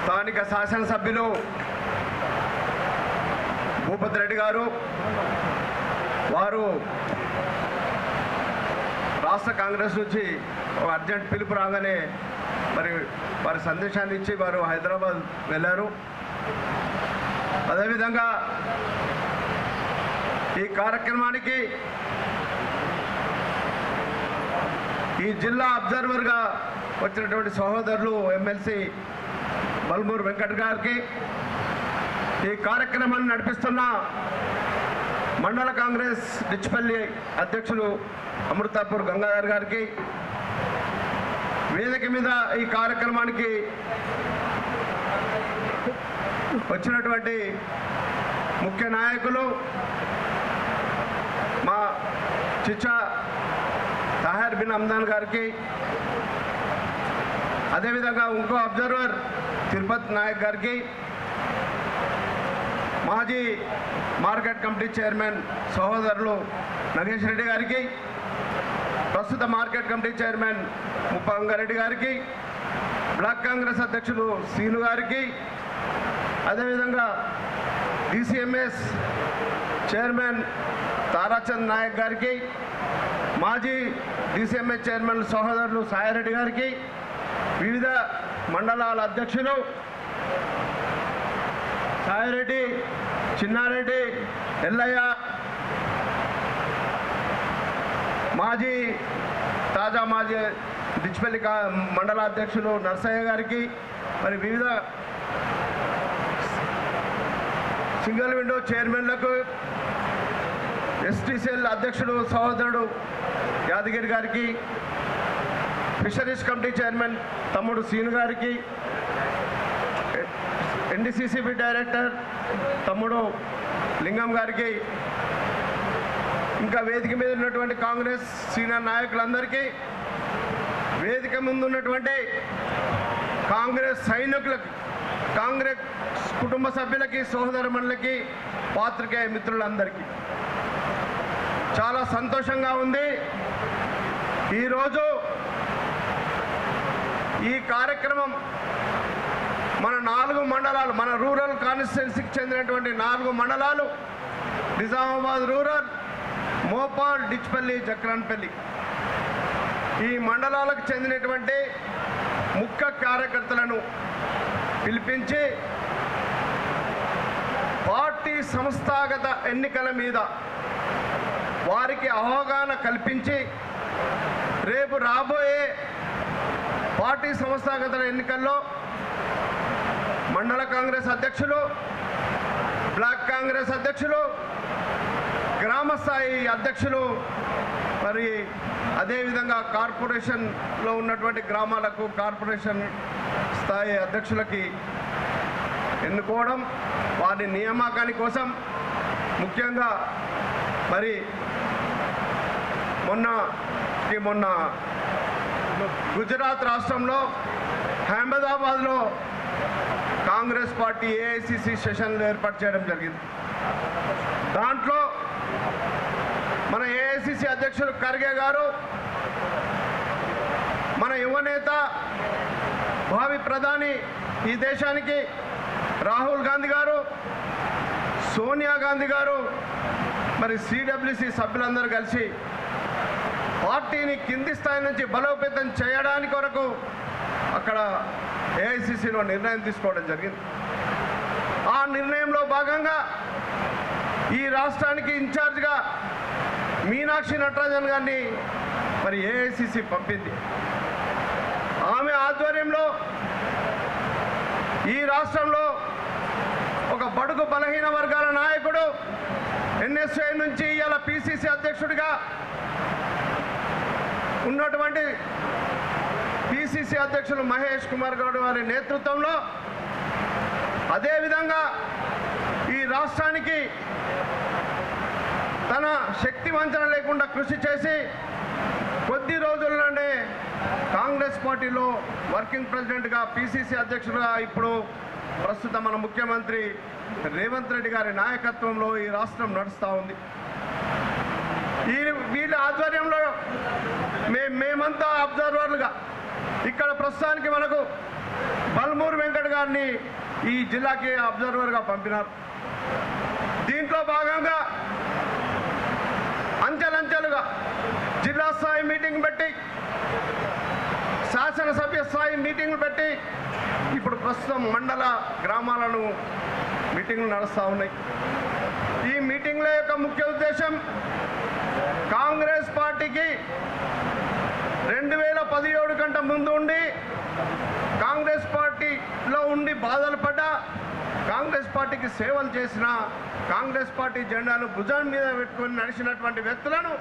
స్థానిక శాసనసభ్యులు భూపతి రెడ్డి గారు వారు రాష్ట్ర కాంగ్రెస్ నుంచి ఒక అర్జెంట్ పిలుపు రాగానే మరి వారి సందేశాన్ని ఇచ్చి వారు హైదరాబాద్ వెళ్ళారు. అదేవిధంగా ఈ కార్యక్రమానికి ఈ జిల్లా అబ్జర్వర్గా వచ్చినటువంటి సహోదరులు ఎమ్మెల్సీ బల్మూరు వెంకట్ గారికి, ఈ కార్యక్రమాన్ని నడిపిస్తున్న మండల కాంగ్రెస్ డిచ్పల్లి అధ్యక్షులు అమృతాపూర్ గంగాధర్ గారికి, వేదిక మీద ఈ కార్యక్రమానికి వచ్చినటువంటి ముఖ్య నాయకులు మా చిచ్చా తాహిర్ బిన్ హమ్దాన్ గారికి, అదేవిధంగా ఇంకో అబ్జర్వర్ తిరుపతి నాయక్ గారికి, మాజీ మార్కెట్ కమిటీ చైర్మన్ సహోదరులు నగేష్ రెడ్డి గారికి, ప్రస్తుత మార్కెట్ కమిటీ చైర్మన్ ముప్పంగారెడ్డి గారికి, బ్లాక్ కాంగ్రెస్ అధ్యక్షులు సీను గారికి, అదేవిధంగా డిసిఎంఎస్ చైర్మన్ తారాచంద్ నాయక్ గారికి, మాజీ డిసిఎంఎస్ చైర్మన్ సహోదరులు సాయిరెడ్డి గారికి, వివిధ మండలాల అధ్యక్షులు సాయిరెడ్డి, చిన్నారెడ్డి, ఎల్లయ్య, మాజీ డిచ్పల్లి మండల అధ్యక్షులు నర్సయ్య గారికి, మరి వివిధ సింగిల్ విండో చైర్మన్లకు, ఎస్టీసీఎల్ అధ్యక్షుడు సహోదరుడు యాదగిరి గారికి, ఫిషరీస్ కమిటీ చైర్మన్ తమ్ముడు సీను గారికి, ఎన్డీసీసీబీ డైరెక్టర్ తమ్ముడు లింగం గారికి, ఇంకా వేదిక మీద ఉన్నటువంటి కాంగ్రెస్ సీనియర్ నాయకులందరికీ, వేదిక ముందు ఉన్నటువంటి కాంగ్రెస్ సైనికులకు, కాంగ్రెస్ కుటుంబ సభ్యులకి, సోదరమణులకి, పాత్రికేయ మిత్రులందరికీ చాలా సంతోషంగా ఉంది. ఈరోజు ఈ కార్యక్రమం మన 4 మండలాలు, మన రూరల్ కాన్స్టిట్యున్సీకి చెందినటువంటి 4 మండలాలు, నిజామాబాద్ రూరల్, మోపాల్, డిచ్పల్లి, జక్రాన్పల్లి, ఈ మండలాలకు చెందినటువంటి ముఖ్య కార్యకర్తలను పిలిపించి పార్టీ సంస్థాగత ఎన్నికల మీద వారికి అవగాహన కల్పించి రేపు రాబోయే పార్టీ సంస్థాగత ఎన్నికల్లో మండల కాంగ్రెస్ అధ్యక్షులు, బ్లాక్ కాంగ్రెస్ అధ్యక్షులు, గ్రామ స్థాయి అధ్యక్షులు, మరి అదేవిధంగా కార్పొరేషన్లో ఉన్నటువంటి గ్రామాలకు కార్పొరేషన్ స్థాయి అధ్యక్షులకి ఎన్నుకోవడం, వారి నియామకాని కోసం ముఖ్యంగా మరి మొన్న గుజరాత్ రాష్ట్రంలో అహ్మదాబాద్లో కాంగ్రెస్ పార్టీ ఏఐసిసి సెషన్లు ఏర్పాటు చేయడం జరిగింది. దాంట్లో మన ఏఐసిసి అధ్యక్షులు ఖర్గే గారు, మన యువనేత భావి ప్రధాని ఈ దేశానికి రాహుల్ గాంధీ గారు, సోనియా గాంధీ గారు, మరి సిడబ్ల్యూసి సభ్యులందరూ కలిసి పార్టీని కింది స్థాయి నుంచి బలోపేతం చేయడానికి కొరకు అక్కడ ఏఐసిసిలో నిర్ణయం తీసుకోవడం జరిగింది. ఆ నిర్ణయంలో భాగంగా ఈ రాష్ట్రానికి ఇన్ఛార్జ్గా మీనాక్షి నటరాజన్ గారిని మరి ఏఐసిసి పంపింది. ఆమె ఆధ్వర్యంలో ఈ రాష్ట్రంలో ఒక బడుగు బలహీన వర్గాల నాయకుడు, ఎన్ఎస్ఐ నుంచి ఇవాళ పిసిసి అధ్యక్షుడిగా ఉన్నటువంటి పిసిసి అధ్యక్షులు మహేష్ కుమార్ గౌడ్ వారి నేతృత్వంలో, అదేవిధంగా ఈ రాష్ట్రానికి తన శక్తి వంచన లేకుండా కృషి చేసి కొద్ది రోజుల్లోనే కాంగ్రెస్ పార్టీలో వర్కింగ్ ప్రెసిడెంట్గా, పిసిసి అధ్యక్షుడిగా ఇప్పుడు ప్రస్తుత మన ముఖ్యమంత్రి రేవంత్ రెడ్డి గారి నాయకత్వంలో ఈ రాష్ట్రం నడుస్తూ ఉంది. వీళ్ళ ఆధ్వర్యంలో మేమంతా అబ్జర్వర్లుగా ఇక్కడ ప్రస్తుతానికి మనకు బల్మూరు వెంకట్ గారు గారిని ఈ జిల్లాకి అబ్జర్వర్గా పంపినారు. దీంట్లో భాగంగా అంచెలంచెలుగా జిల్లా స్థాయి మీటింగ్ పెట్టి, శాసనసభ్య స్థాయి మీటింగ్లు పెట్టి, ఇప్పుడు ప్రస్తుతం మండల గ్రామాలను మీటింగ్లు నడుస్తూ ఉన్నాయి. ఈ మీటింగ్ల యొక్క ముఖ్య ఉద్దేశం కాంగ్రెస్ పార్టీకి 2017 కంటే ముందు ఉండి కాంగ్రెస్ పార్టీలో ఉండి బాధలు పడ్డా, కాంగ్రెస్ పార్టీకి సేవలు చేసిన, కాంగ్రెస్ పార్టీ జెండాను భుజం మీద పెట్టుకొని నడిచినటువంటి వ్యక్తులను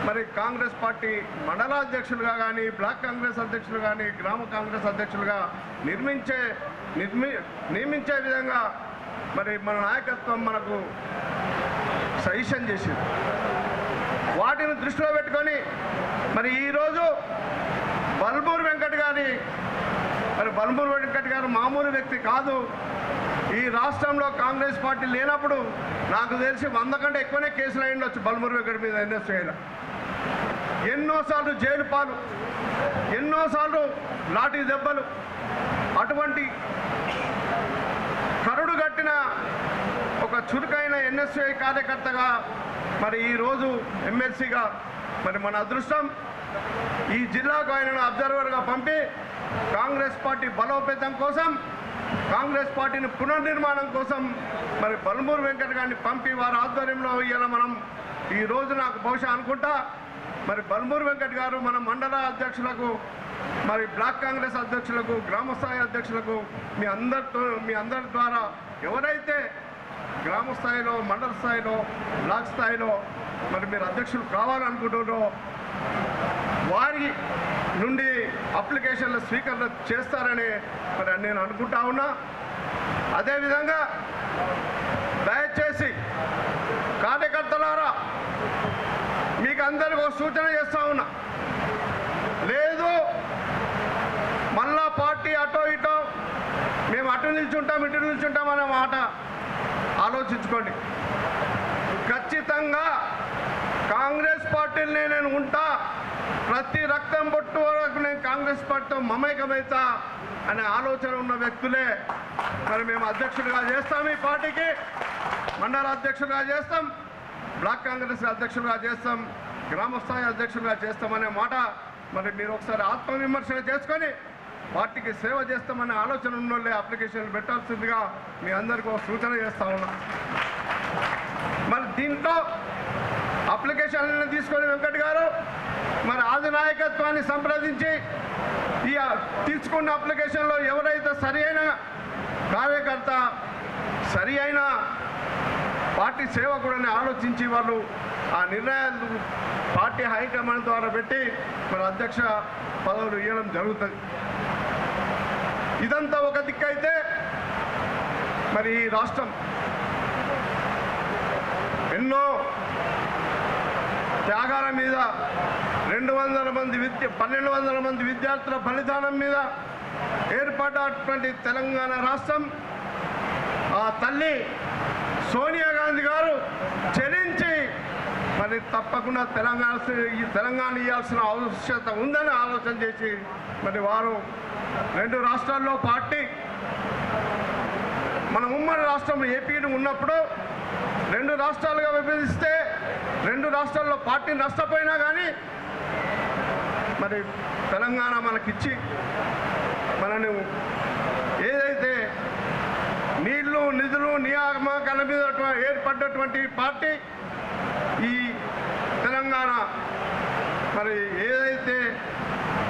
మరి కాంగ్రెస్ పార్టీ మండల అధ్యక్షులుగా కానీ, బ్లాక్ కాంగ్రెస్ అధ్యక్షులు కానీ, గ్రామ కాంగ్రెస్ అధ్యక్షులుగా నియమించే విధంగా మరి మన నాయకత్వం మనకు సజెషన్ చేసింది. వాటిని దృష్టిలో పెట్టుకొని మరి ఈరోజు బల్మూరు వెంకట్ గారు మామూలు వ్యక్తి కాదు. ఈ రాష్ట్రంలో కాంగ్రెస్ పార్టీ లేనప్పుడు నాకు తెలిసి 100 కంటే ఎక్కువనే కేసులు అయి ఉండొచ్చు బల్మూరు వెంకట్ మీద ఎన్ఎస్ఐలో. ఎన్నోసార్లు జైలు పాలు, ఎన్నోసార్లు లాఠీ దెబ్బలు, అటువంటి కరుడు కట్టిన ఒక చురుకైన ఎన్ఎస్ఐ కార్యకర్తగా మరి ఈరోజు ఎమ్మెల్సీగా మరి మన అదృష్టం. ఈ జిల్లాకు ఆయనను అబ్జర్వర్గా పంపి కాంగ్రెస్ పార్టీ బలోపేతం కోసం, కాంగ్రెస్ పార్టీని పునర్నిర్మాణం కోసం మరి బల్మూరు వెంకట్ గారిని పంపి వారి ఆధ్వర్యంలో ఇలా మనం ఈరోజు నాకు బహుశా అనుకుంటా మరి బల్మూరు వెంకట్ గారు మన మండల అధ్యక్షులకు, మరి బ్లాక్ కాంగ్రెస్ అధ్యక్షులకు, గ్రామస్థాయి అధ్యక్షులకు మీ అందరి ద్వారా ఎవరైతే గ్రామ స్థాయిలో, మండల స్థాయిలో, బ్లాక్ స్థాయిలో మరి మీరు అధ్యక్షులు కావాలనుకుంటున్నారో వారి నుండి అప్లికేషన్ల స్వీకరణ చేస్తారని మరి నేను అనుకుంటా ఉన్నా. అదేవిధంగా దయచేసి కార్యకర్తలారా మీకు అందరికీ ఒక సూచన చేస్తా ఉన్నా, లేదు మళ్ళా పార్టీ అటో ఇటో మేము అటు నిల్చుంటాం ఇటు నిల్చుంటాం అనే మాట ఆలోచించుకోండి. ఖచ్చితంగా కాంగ్రెస్ పార్టీని నేను ఉంటా, ప్రతి రక్తం బొట్టు వరకు నేను కాంగ్రెస్ పార్టీతో మమేకమవుతా అనే ఆలోచన ఉన్న వ్యక్తులే మరి మేము అధ్యక్షుడిగా చేస్తాం, ఈ పార్టీకి మండల అధ్యక్షుడిగా చేస్తాం, బ్లాక్ కాంగ్రెస్ అధ్యక్షుడిగా చేస్తాం, గ్రామ స్థాయి అధ్యక్షుడిగా చేస్తామనే మాట మరి మీరు ఒకసారి ఆత్మవిమర్శన చేసుకొని పార్టీకి సేవ చేస్తామనే ఆలోచన ఉన్నోళ్ళే అప్లికేషన్లు పెట్టాల్సిందిగా మీ అందరికీ ఒక సూచన చేస్తా ఉన్నా. మరి దీంట్లో అప్లికేషన్లను తీసుకొని వెంకట్ గారు మరి ఆది నాయకత్వాన్ని సంప్రదించి ఈ తీసుకున్న అప్లికేషన్లో ఎవరైతే సరి అయిన కార్యకర్త, సరి అయిన పార్టీ సేవకుడని ఆలోచించి వాళ్ళు ఆ నిర్ణయాలు పార్టీ హైకమాండ్ ద్వారా పెట్టి మరి అధ్యక్ష పదవులు ఇవ్వడం జరుగుతుంది. ఇదంతా ఒక దిక్కైతే మరి ఈ రాష్ట్రం ఎన్నో త్యాగాల మీద 1200 మంది విద్యార్థుల బలిదానం మీద ఏర్పడ్డటువంటి తెలంగాణ రాష్ట్రం ఆ తల్లి సోనియా గాంధీ గారు చెల్లించి మరి తప్పకుండా తెలంగాణ ఇవ్వాల్సిన అవశ్యకత ఉందని ఆలోచన చేసి మరి వారు 2 రాష్ట్రాల్లో పార్టీ మన ఉమ్మడి రాష్ట్రం ఏపీని ఉన్నప్పుడు 2 రాష్ట్రాలుగా విభజిస్తే 2 రాష్ట్రాల్లో పార్టీ నష్టపోయినా కానీ మరి తెలంగాణ మనకిచ్చి మనను ఏదైతే నీళ్లు నిధులు నియామకాల మీద ఏర్పడ్డటువంటి పార్టీ ఈ తెలంగాణ మరి ఏదైతే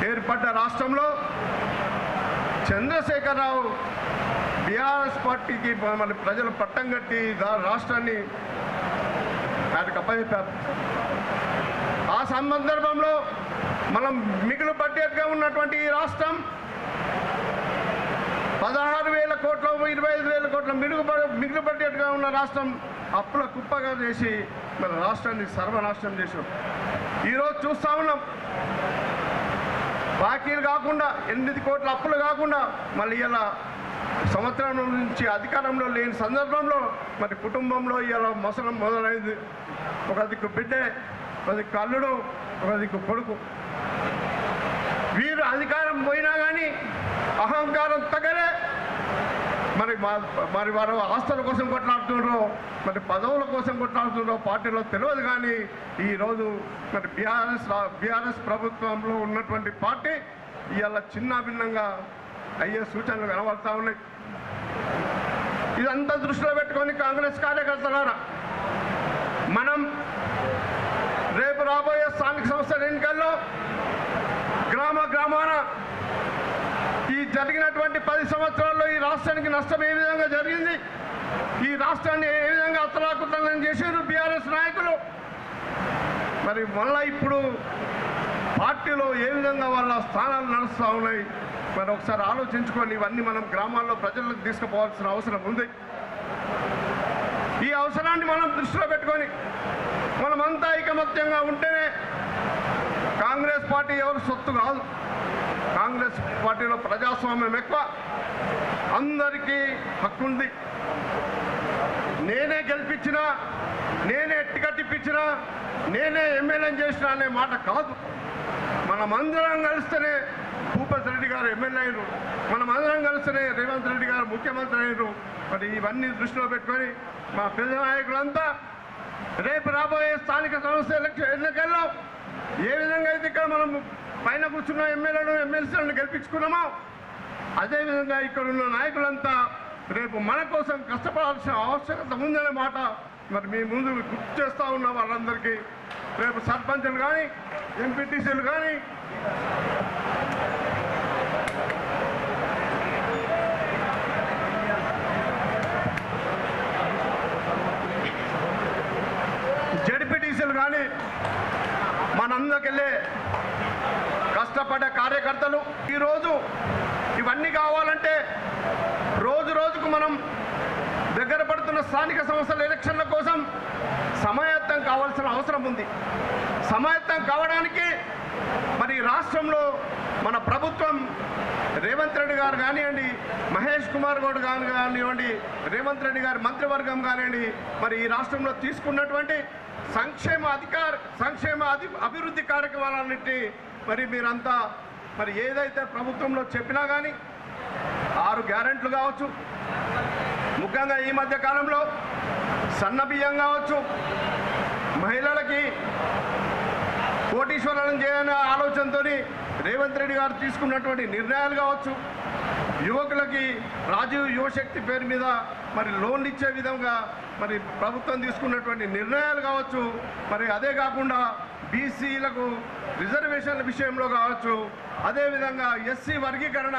ఏర్పడ్డ రాష్ట్రంలో చంద్రశేఖరరావు బీఆర్ఎస్ పార్టీకి మన ప్రజలు పట్టం కట్టి రాష్ట్రాన్ని ఆయనకు అప్పచెప్పారు. ఆ సందర్భంలో మనం మిగులు బడ్జెట్గా ఉన్నటువంటి ఈ రాష్ట్రం 16,000 కోట్ల 25,000 కోట్ల మిగులు బడ్జెట్గా ఉన్న రాష్ట్రం అప్పుల కుప్పగా చేసి మన రాష్ట్రాన్ని సర్వనాశనం చేసాం. ఈరోజు చూస్తూ ఉన్నాం, బాకీలు కాకుండా 8 కోట్ల అప్పులు కాకుండా మళ్ళీ ఇలా సంవత్సరం నుంచి అధికారంలో లేని సందర్భంలో మరి కుటుంబంలో ఇలా మొసలం మొదలైంది. ఒక దిక్కు బిడ్డే, ఒక దిక్కు అల్లుడు, ఒక దిక్కు కొడుకు. వీరు అధికారం పోయినా కానీ అహంకారం తగ్గలే, మరి వారు ఆస్తుల కోసం కొట్లాడుతున్నారో మరి పదవుల కోసం కొట్లాడుతున్నారో పార్టీలో తెలియదు. కానీ ఈరోజు మరి బీఆర్ఎస్ ప్రభుత్వంలో ఉన్నటువంటి పార్టీ ఇవాళ చిన్న భిన్నంగా అయ్యే సూచనలు కనబడతా ఉన్నాయి. ఇదంతా దృష్టిలో పెట్టుకొని కాంగ్రెస్ కార్యకర్తలారా, మనం రేపు రాబోయే స్థానిక సంస్థల ఎన్నికల్లో గ్రామాన ఈ జరిగినటువంటి 10 సంవత్సరాల్లో ఈ రాష్ట్రానికి నష్టం ఏ విధంగా జరిగింది, ఈ రాష్ట్రాన్ని ఏ విధంగా అతలాకుతలం చేశారు బీఆర్ఎస్ నాయకులు, మరి మళ్ళీ ఇప్పుడు పార్టీలో ఏ విధంగా వాళ్ళ స్థానాలు నడుస్తూ ఉన్నాయి, మరి ఒకసారి ఆలోచించుకొని ఇవన్నీ మనం గ్రామాల్లో ప్రజలకు తీసుకుపోవాల్సిన అవసరం ఉంది. ఈ అవసరాన్ని మనం దృష్టిలో పెట్టుకొని మనమంతా ఐకమత్యంగా ఉంటేనే కాంగ్రెస్ పార్టీ ఎవరు సొత్తు కాదు. కాంగ్రెస్ పార్టీలో ప్రజాస్వామ్యం ఎక్కువ, అందరికీ హక్కు ఉంది. నేనే గెలిపించినా, నేనే టికెట్ ఇప్పించినా, నేనే ఎమ్మెల్యేని చేసినా అనే మాట కాదు. మనమందరం కలిస్తేనే భూపతి రెడ్డి గారు ఎమ్మెల్యే అయ్యారు, మనమందరం కలిస్తేనే రేవంత్ రెడ్డి గారు ముఖ్యమంత్రి అయ్యారు. మరి ఇవన్నీ దృష్టిలో పెట్టుకొని మా పెద్ద నాయకులంతా రేపు రాబోయే స్థానిక సంస్థ ఎన్నికల్లో ఏ విధంగా అయితే ఇక్కడ మనం పైన కూర్చున్న ఎమ్మెల్యేలను ఎమ్మెల్సీలను గెలిపించుకున్నామో అదేవిధంగా ఇక్కడ ఉన్న నాయకులంతా రేపు మన కోసం కష్టపడాల్సిన ఆవశ్యకత ఉందనే మాట మరి మీ ముందు గుర్తు చేస్తూ ఉన్న వాళ్ళందరికీ, రేపు సర్పంచులు కానీ ఎంపీటీసీలు కానీ జడ్పీటీసీలు కానీ మనందరికెళ్ళే కష్టపడ్డ కార్యకర్తలు ఈరోజు ఇవన్నీ కావాలంటే రోజు రోజుకు మనం దగ్గర పడుతున్న స్థానిక సంస్థల ఎలక్షన్ల కోసం సమాయత్తం కావాల్సిన అవసరం ఉంది. సమాయత్తం కావడానికి మరి రాష్ట్రంలో మన ప్రభుత్వం రేవంత్ రెడ్డి గారు కానివ్వండి, మహేష్ కుమార్ గౌడ్ గారు కానివ్వండి, రేవంత్ రెడ్డి గారి మంత్రివర్గం కానివ్వండి, మరి ఈ రాష్ట్రంలో తీసుకున్నటువంటి సంక్షేమ అభివృద్ధి కార్యక్రమాలన్నింటినీ మరి మీరంతా మరి ఏదైతే ప్రభుత్వంలో చెప్పినా కానీ 6 గ్యారెంట్లు కావచ్చు, ముఖ్యంగా ఈ మధ్య కాలంలో సన్న బియ్యం కావచ్చు, మహిళలకి కోటీశ్వరులను చేయాలనే ఆలోచనతో రేవంత్ రెడ్డి గారు తీసుకున్నటువంటి నిర్ణయాలు కావచ్చు, యువకులకి రాజీవ్ యువశక్తి పేరు మీద మరి లోన్లు ఇచ్చే విధంగా మరి ప్రభుత్వం తీసుకున్నటువంటి నిర్ణయాలు కావచ్చు, మరి అదే కాకుండా బీసీలకు రిజర్వేషన్ల విషయంలో కావచ్చు, అదేవిధంగా ఎస్సీ వర్గీకరణ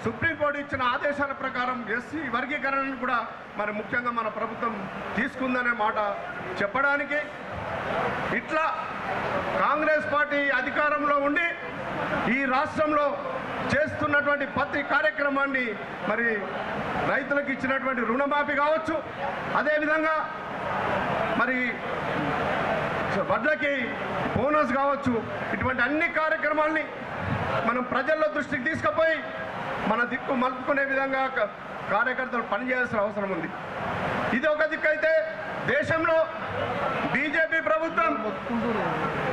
సుప్రీంకోర్టు ఇచ్చిన ఆదేశాల ప్రకారం ఎస్సీ వర్గీకరణను కూడా మరి ముఖ్యంగా మన ప్రభుత్వం తీసుకుందనే మాట చెప్పడానికి, ఇట్లా కాంగ్రెస్ పార్టీ అధికారంలో ఉండి ఈ రాష్ట్రంలో చేస్తున్నటువంటి ప్రతి కార్యక్రమాన్ని మరి రైతులకు ఇచ్చినటువంటి రుణమాఫీ కావచ్చు, అదేవిధంగా మరి వడ్లకి బోనస్ కావచ్చు, ఇటువంటి అన్ని కార్యక్రమాల్ని మనం ప్రజల్లో దృష్టికి తీసుకుపోయి మన దిక్కు మలుపుకునే విధంగా కార్యకర్తలు పనిచేయాల్సిన అవసరం ఉంది. ఇది ఒక దిక్కు అయితే దేశంలో బీజేపీ ప్రభుత్వం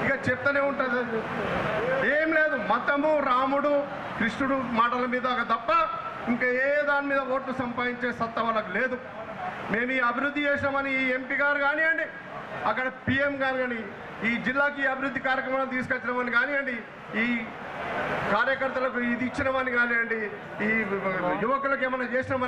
ఇక చెప్తూనే ఉంటుంది, ఏం లేదు, మతము రాముడు కృష్ణుడు మాటల మీద తప్ప ఇంకా ఏ దాని మీద ఓట్లు సంపాదించే సత్తా వాళ్ళకి లేదు. మేము ఈ అభివృద్ధి చేసినామని ఈ ఎంపీ గారు కానివ్వండి, అక్కడ పిఎం గారు కానీ ఈ జిల్లాకి అభివృద్ధి కార్యక్రమాలు తీసుకొచ్చినామని కానివ్వండి, ఈ కార్యకర్తలకు ఇది ఇచ్చినామని కానివ్వండి, ఈ యువకులకు ఏమైనా చేసినామని